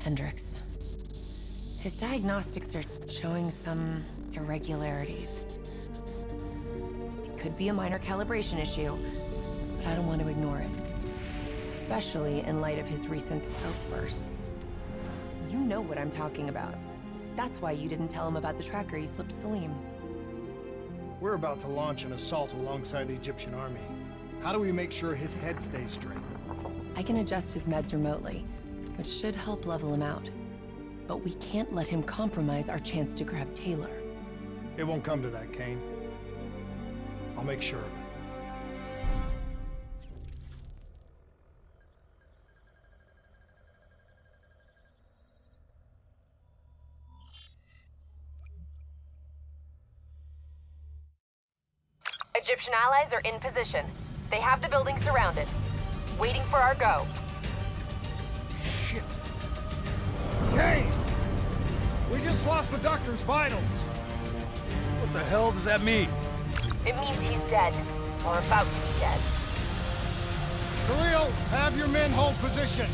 Hendricks. His diagnostics are showing some irregularities. It could be a minor calibration issue, but I don't want to ignore it. Especially in light of his recent outbursts. You know what I'm talking about. That's why you didn't tell him about the tracker he slipped Salim. We're about to launch an assault alongside the Egyptian army. How do we make sure his head stays straight? I can adjust his meds remotely, which should help level him out. But we can't let him compromise our chance to grab Taylor. It won't come to that, Kane. I'll make sure of it. Egyptian allies are in position. They have the building surrounded. Waiting for our go. Shit. Kane! We just lost the doctor's vitals. What the hell does that mean? It means he's dead. Or about to be dead. Khalil, have your men hold position.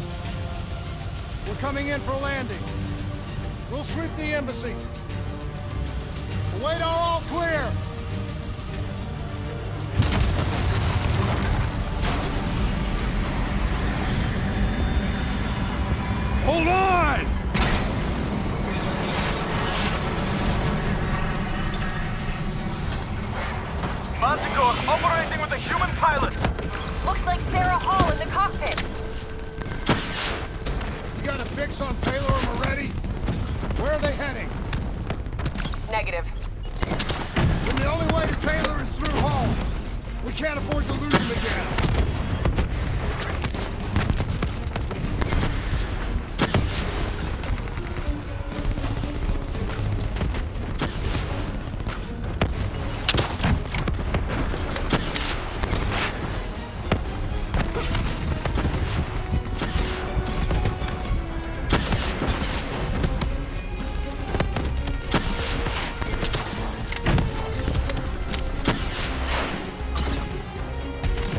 We're coming in for landing. We'll sweep the embassy. Await all clear. Hold on! Manticore operating with a human pilot. Looks like Sarah Hall in the cockpit. You got a fix on Taylor and Moretti? Where are they heading? Negative. Then the only way to Taylor is through Hall. We can't afford to lose him again.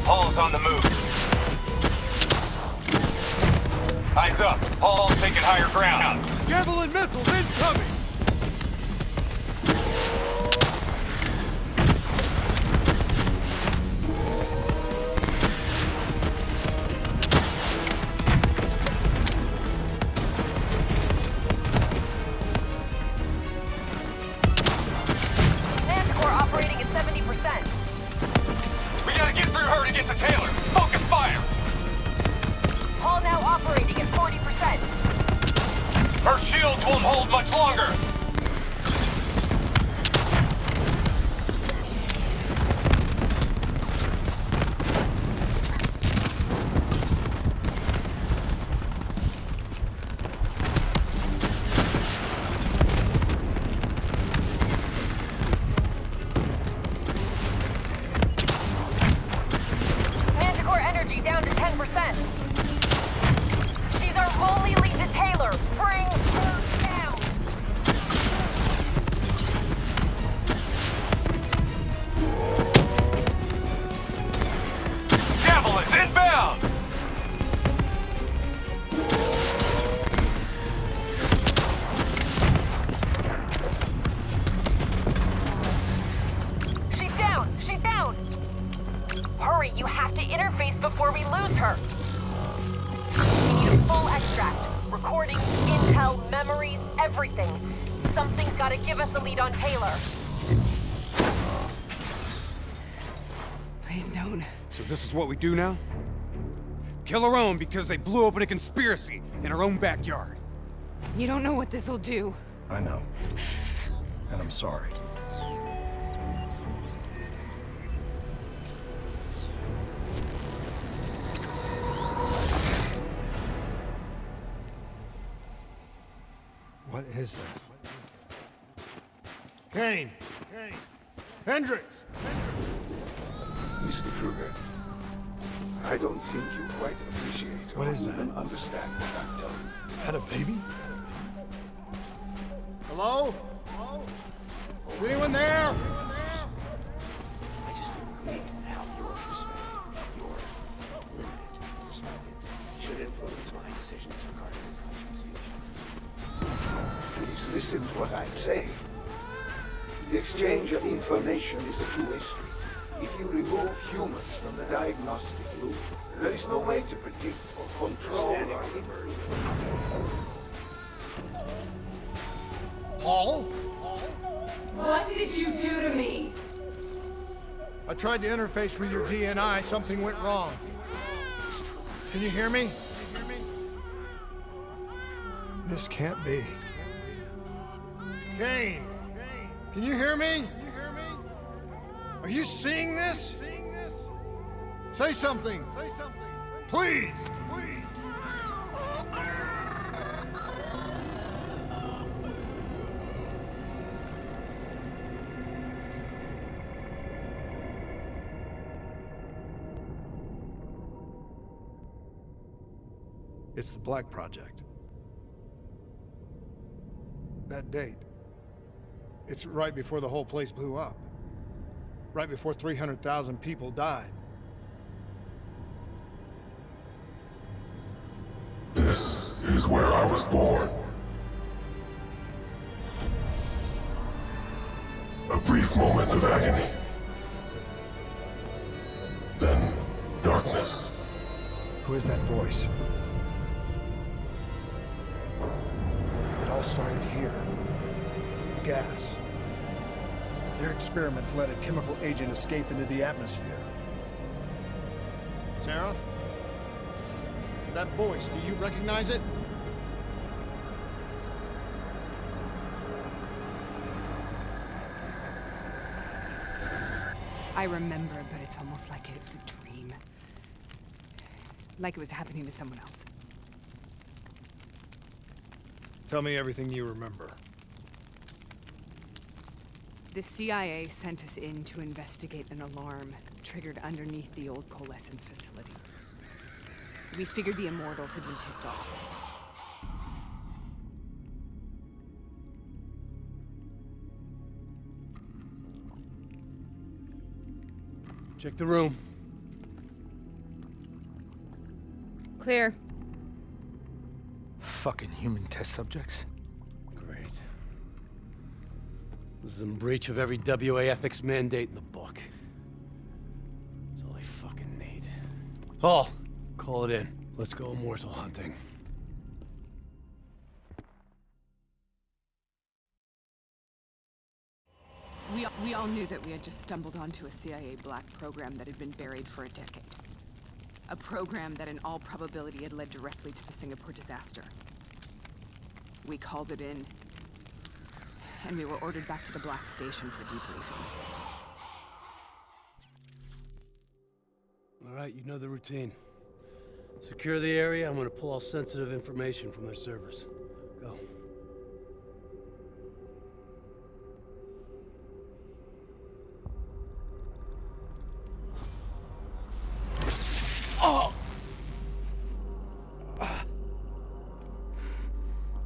Hall's on the move. Eyes up. Hall's taking higher ground. Javelin missiles incoming! Manticore operating at 70%. We gotta get through her to get to Taylor. Focus fire! Hall now operating at 40%. Her shields won't hold much longer. Manticore energy down to 10%. She's our only lead to Taylor. Bring her down. Javelins inbound! She's down. She's down. Hurry, you have to interface before we lose her. We need a full extract. Recordings, intel, memories, everything. Something's gotta give us a lead on Taylor. Please don't. So this is what we do now? Kill our own because they blew open a conspiracy in our own backyard. You don't know what this'll do. I know. And I'm sorry. What is this? Kane! Kane! Hendricks! Mr. Kruger, I don't think you quite appreciate What or is that? even understand what I'm telling you. Is that a baby? Hello? Hello? Is anyone there? I just think how your perspective, your limited perspective, should influence my decisions regarding the project's future. listen to what I'm saying. The exchange of information is a two-way street. If you remove humans from the diagnostic loop, there is no way to predict or control our emergence. Paul? What did you do to me? I tried to interface with your DNI. Something went wrong. Can you hear me? This can't be. Kane! Can you hear me? Are you seeing this? Say something! Please! It's the Black Project. That date. It's right before the whole place blew up. Right before 300,000 people died. This is where I was born. A brief moment of agony. Then darkness. Who is that voice? It all started here. The gas. Their experiments let a chemical agent escape into the atmosphere. Sarah? That voice, do you recognize it? I remember, but it's almost like it was a dream. Like it was happening to someone else. Tell me everything you remember. The CIA sent us in to investigate an alarm triggered underneath the old coalescence facility. We figured the Immortals had been tipped off. Check the room. Clear. Fucking human test subjects. Great. This is in breach of every WA ethics mandate in the book. That's all they fucking need. Paul, call it in. Let's go immortal hunting. We all knew that we had just stumbled onto a CIA black program that had been buried for a decade. A program that in all probability had led directly to the Singapore disaster. We called it in, and we were ordered back to the Black Station for debriefing. All right, you know the routine. Secure the area. I'm gonna pull all sensitive information from their servers. Go.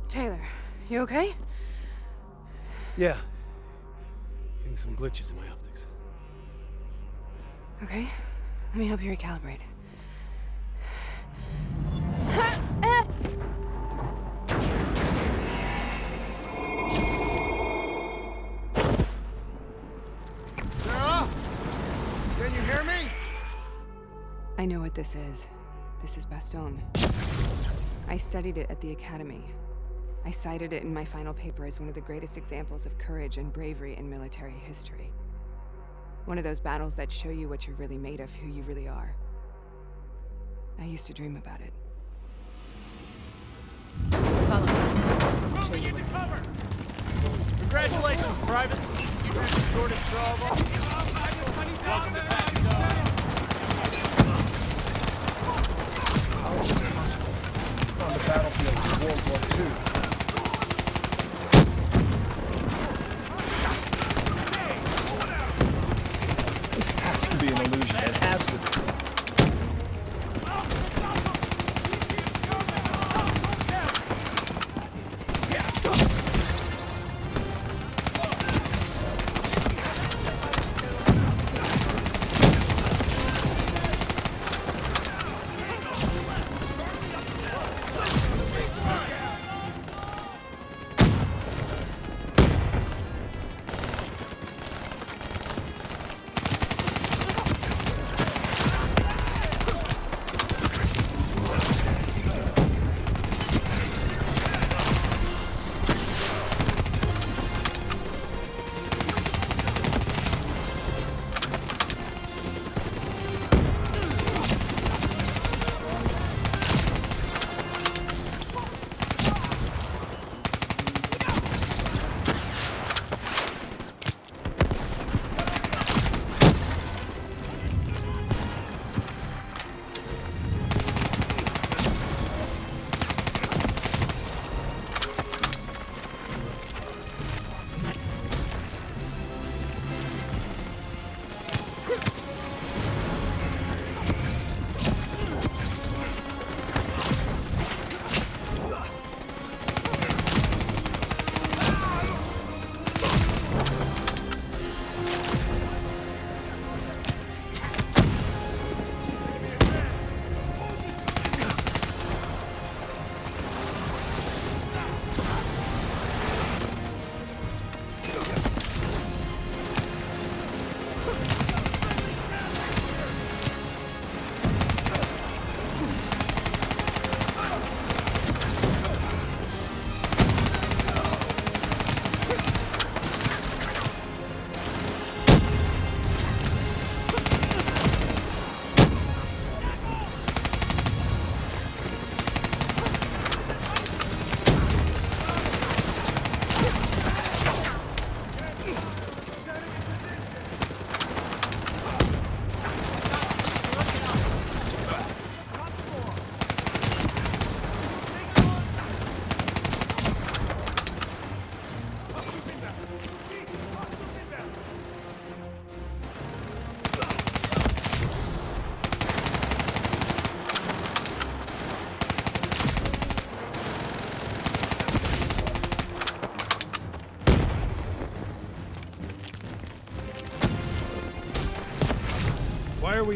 Taylor, you okay? Yeah. Getting some glitches in my optics. Okay, let me help you recalibrate. Sarah? Can you hear me? I know what this is. This is Bastogne. I studied it at the Academy. I cited it in my final paper as one of the greatest examples of courage and bravery in military history. One of those battles that show you what you're really made of, who you really are. I used to dream about it. Follow me. I'll show you where. Cover! Congratulations, Private. You drew the shortest straw of all. Welcome to Bastogne. How is this possible? On the battlefield of World War II. This has to be an illusion. It has to be.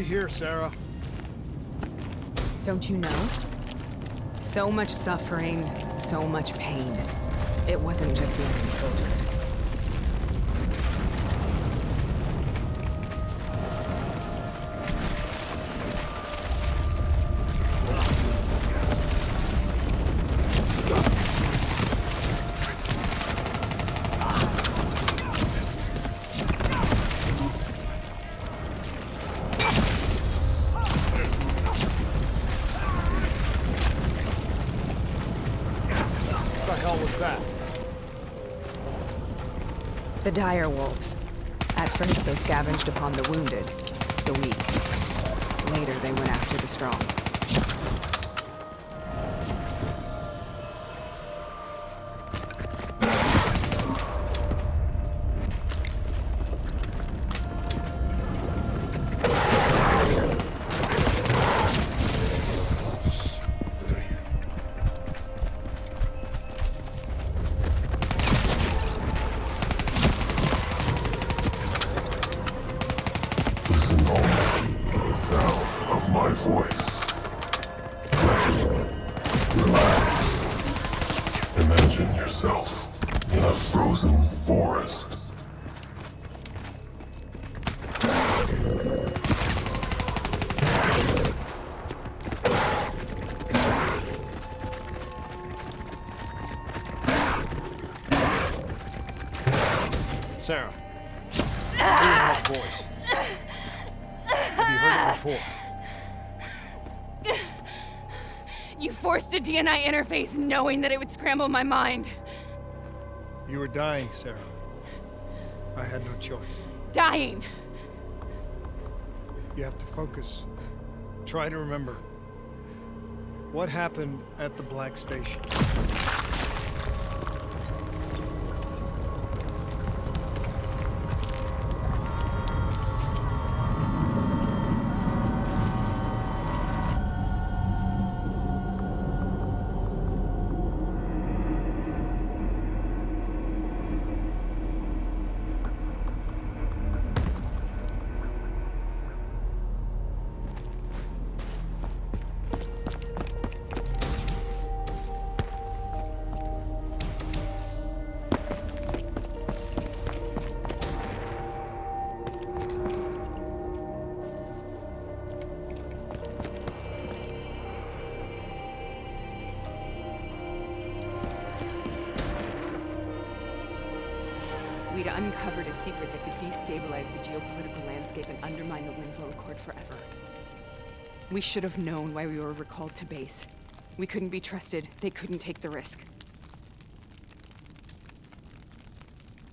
we here, Sarah? Don't you know? So much suffering, so much pain. It wasn't just the enemy soldiers. What the hell was that? The dire wolves. At first they scavenged upon the wounded, the weak. Later they went after the strong. Listen only now of my voice. Relax. Imagine yourself in a frozen forest. Sarah. Beenox voice. Have you heard it before? You forced a DNI interface knowing that it would scramble my mind. You were dying, Sarah. I had no choice. Dying! You have to focus. Try to remember. What happened at the Black Station? We'd uncovered a secret that could destabilize the geopolitical landscape and undermine the Winslow Accord forever. We should have known why we were recalled to base. We couldn't be trusted. They couldn't take the risk.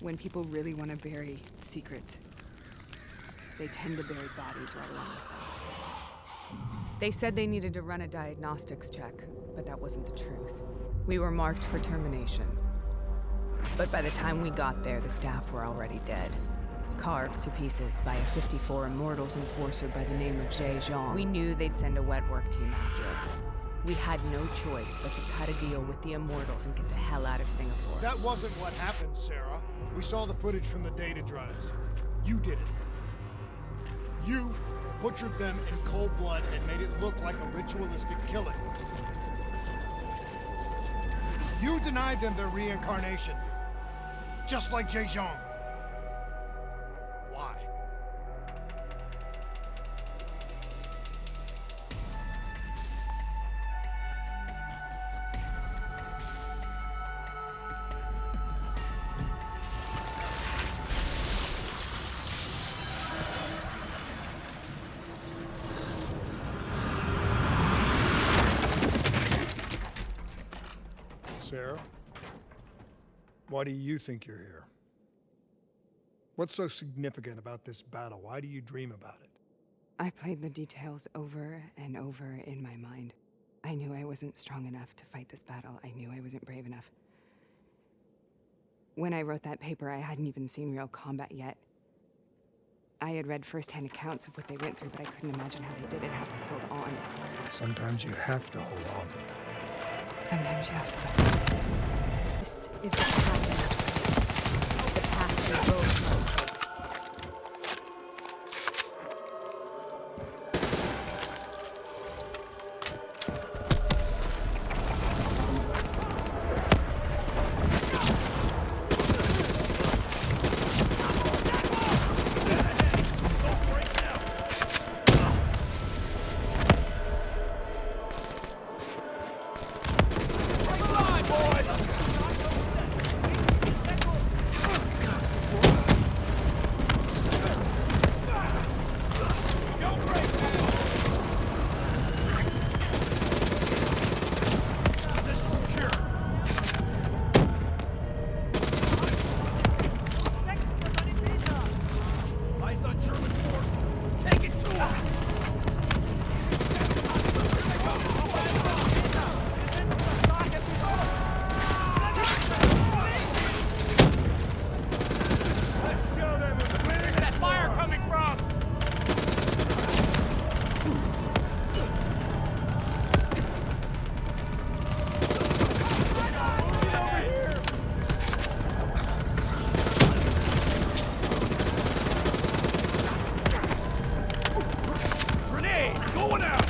When people really want to bury secrets, they tend to bury bodies right along with them. They said they needed to run a diagnostics check, but that wasn't the truth. We were marked for termination. But by the time we got there, the staff were already dead. Carved to pieces by a 54 Immortals enforcer by the name of Jay Jean. We knew they'd send a wet work team after us. We had no choice but to cut a deal with the Immortals and get the hell out of Singapore. That wasn't what happened, Sarah. We saw the footage from the data drives. You did it. You butchered them in cold blood and made it look like a ritualistic killing. You denied them their reincarnation. Just like Jay Jean. Why? Sarah? Why do you think you're here? What's so significant about this battle? Why do you dream about it? I played the details over and over in my mind. I knew I wasn't strong enough to fight this battle. I knew I wasn't brave enough. When I wrote that paper, I hadn't even seen real combat yet. I had read first-hand accounts of what they went through, but I couldn't imagine how they did it, how they held on. Sometimes you have to hold on. Sometimes you have to let go. This is the path. The path we both must take. Going out!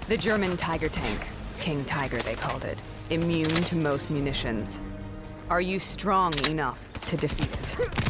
The German Tiger tank. King Tiger, they called it. Immune to most munitions. Are you strong enough to defeat it?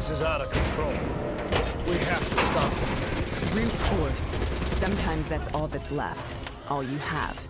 This is out of control. We have to stop this. Brute force. Sometimes that's all that's left. All you have.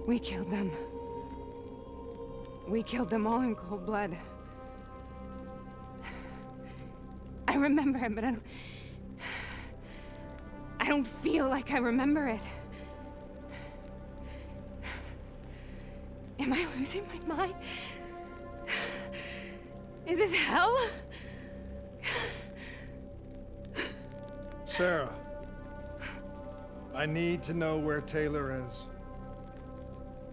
We killed them. We killed them all in cold blood. I remember it, but I don't feel like I remember it. Am I losing my mind? Is this hell? Sarah, I need to know where Taylor is.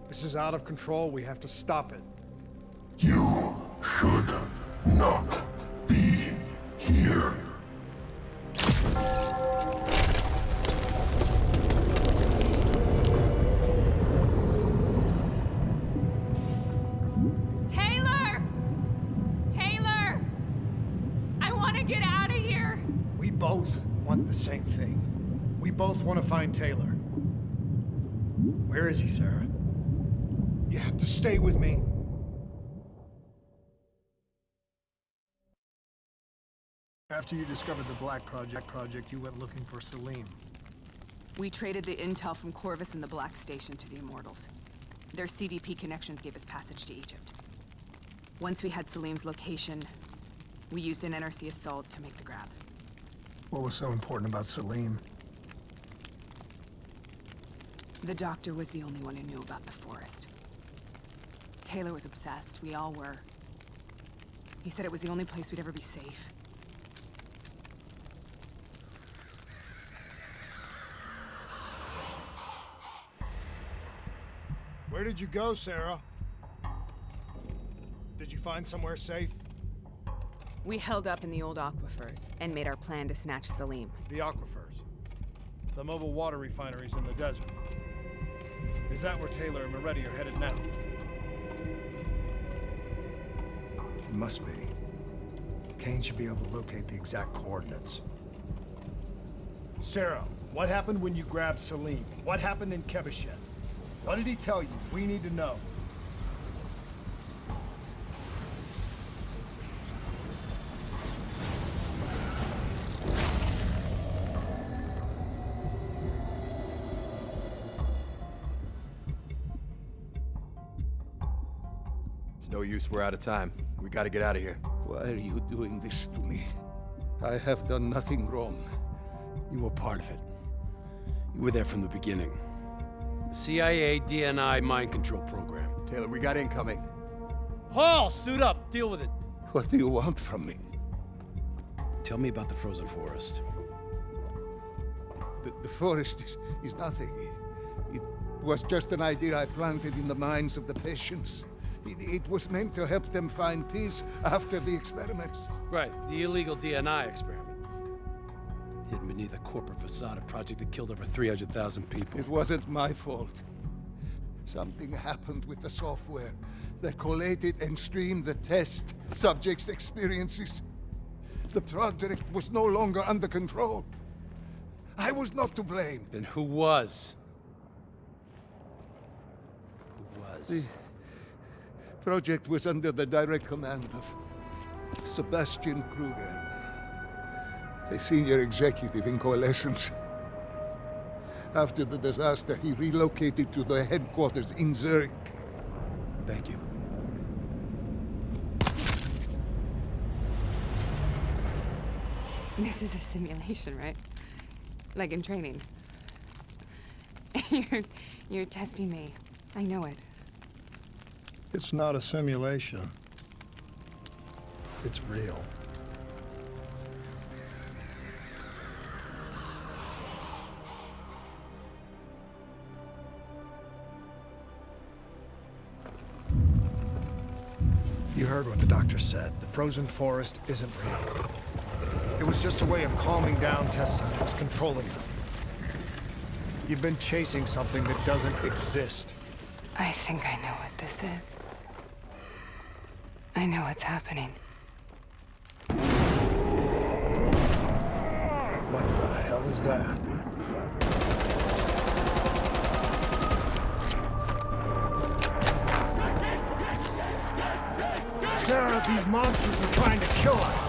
This is out of control. We have to stop it. You should not be here. Taylor! Taylor! I want to get out of here! We both want the same thing. We both want to find Taylor. Where is he, Sarah? You have to stay with me. After you discovered the Black Project, you went looking for Salim. We traded the intel from Corvus and the Black Station to the Immortals. Their CDP connections gave us passage to Egypt. Once we had Salim's location, we used an NRC assault to make the grab. What was so important about Salim? The doctor was the only one who knew about the forest. Taylor was obsessed. We all were. He said it was the only place we'd ever be safe. Where did you go, Sarah? Did you find somewhere safe? We held up in the old aquifers and made our plan to snatch Salim. The aquifers. The mobile water refineries in the desert. Is that where Taylor and Moretti are headed now? It must be. Kane should be able to locate the exact coordinates. Sarah, what happened when you grabbed Salim? What happened in Kebashet? What did he tell you? We need to know. It's no use, we're out of time. We gotta get out of here. Why are you doing this to me? I have done nothing wrong. You were part of it. You were there from the beginning. The CIA DNI mind control program. Taylor, we got incoming. Hall, suit up. Deal with it. What do you want from me? Tell me about the frozen forest. The forest is nothing. It was just an idea I planted in the minds of the patients. It was meant to help them find peace after the experiments. Right, the illegal DNI experiment. Hidden beneath a corporate facade, a project that killed over 300,000 people. It wasn't my fault. Something happened with the software that collated and streamed the test subjects' experiences. The project was no longer under control. I was not to blame. Then who was? Who was? The project was under the direct command of Sebastian Kruger, a senior executive in Coalescence. After the disaster, he relocated to the headquarters in Zurich. Thank you. This is a simulation, right? Like in training. You're testing me. I know it. It's not a simulation. It's real. You heard what the doctor said. The frozen forest isn't real. It was just a way of calming down test subjects, controlling them. You've been chasing something that doesn't exist. I think I know what this is. I know what's happening. What the hell is that? Sarah, these monsters are trying to kill us!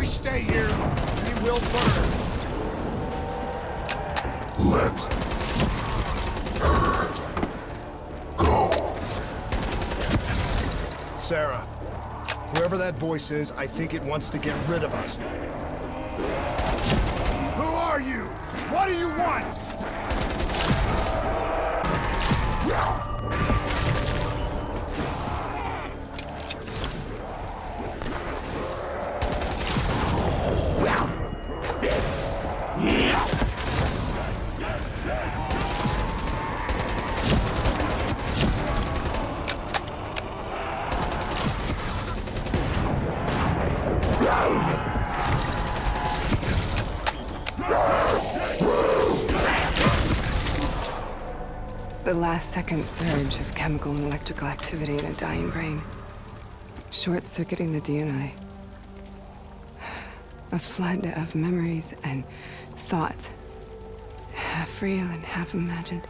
Stay here, we will burn. Let her go. Sarah, whoever that voice is, I think it wants to get rid of us. Who are you? What do you want? The last-second surge of chemical and electrical activity in a dying brain. Short-circuiting the DNA. A flood of memories and thoughts. Half real and half imagined.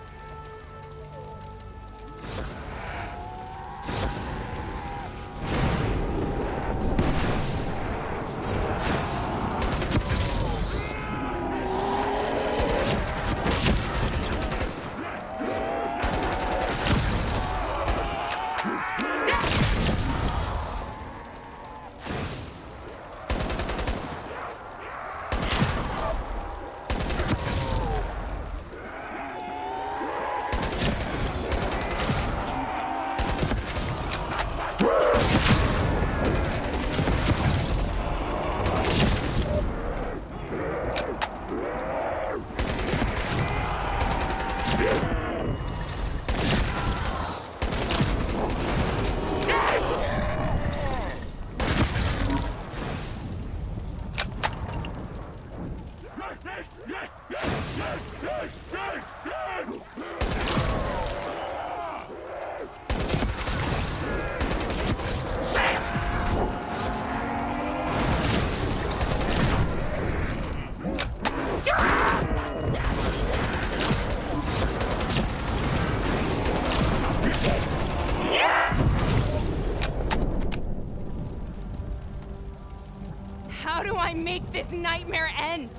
How do I make this nightmare end?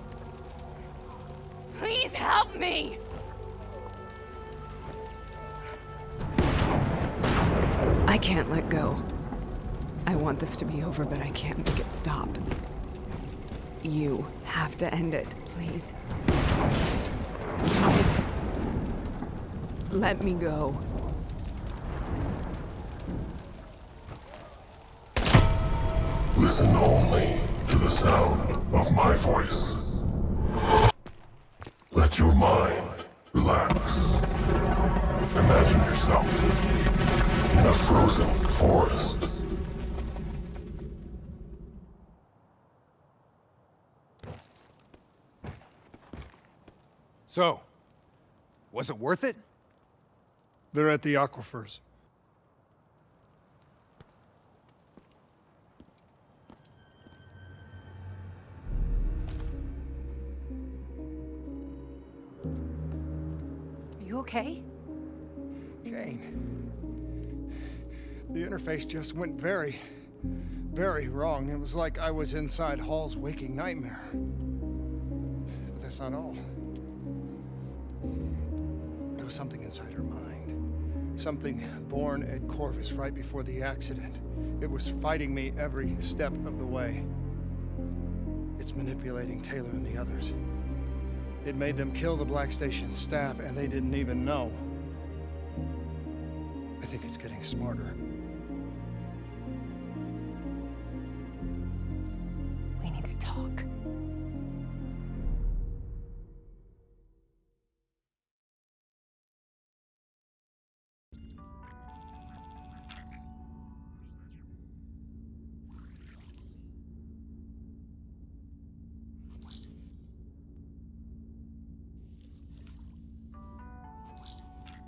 Please help me! I can't let go. I want this to be over, but I can't make it stop. You have to end it, please. Let me go. Listen only to the sound of my voice. Let your mind relax. Imagine yourself in a frozen forest. So, was it worth it? They're at the aquifers. You okay? Kane. The interface just went very, very wrong. It was like I was inside Hall's waking nightmare. But that's not all. There was something inside her mind. Something born at Corvus right before the accident. It was fighting me every step of the way. It's manipulating Taylor and the others. It made them kill the Black Station staff, and they didn't even know. I think it's getting smarter. We need to talk.